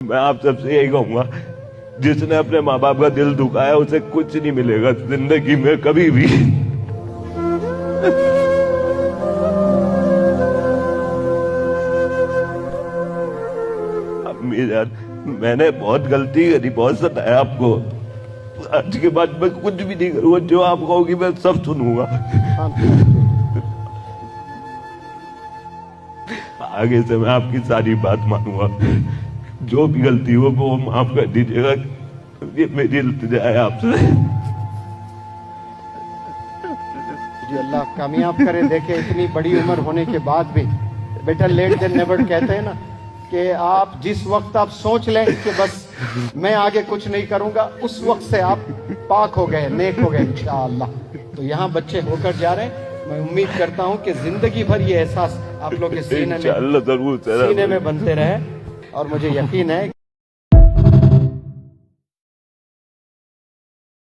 मैं आप सबसे यही कहूंगा, जिसने अपने माँ बाप का दिल दुखाया उसे कुछ नहीं मिलेगा जिंदगी में कभी भी। अम्मी जान, मैंने बहुत गलती करी, बहुत सताया आपको। आज के बाद मैं कुछ भी नहीं करूंगा, जो आप कहोगी मैं सब सुनूंगा। आगे से मैं आपकी सारी बात मानूंगा, जो भी गलती हो वो माफ कर दीजिएगा। ये मेरी इल्तिजा है आपसे। जी अल्लाह कामयाब करे। देखे इतनी बड़ी उम्र होने के बाद भी बेटा लेट देन नेवर कहते हैं ना, कि आप जिस वक्त आप सोच लें कि बस मैं आगे कुछ नहीं करूंगा, उस वक्त से आप पाक हो गए, नेक हो गए इंशाअल्लाह। तो यहाँ बच्चे होकर जा रहे हैं। मैं उम्मीद करता हूँ कि जिंदगी भर ये एहसास आप लोग के सीने में बनते रहे, और मुझे यकीन है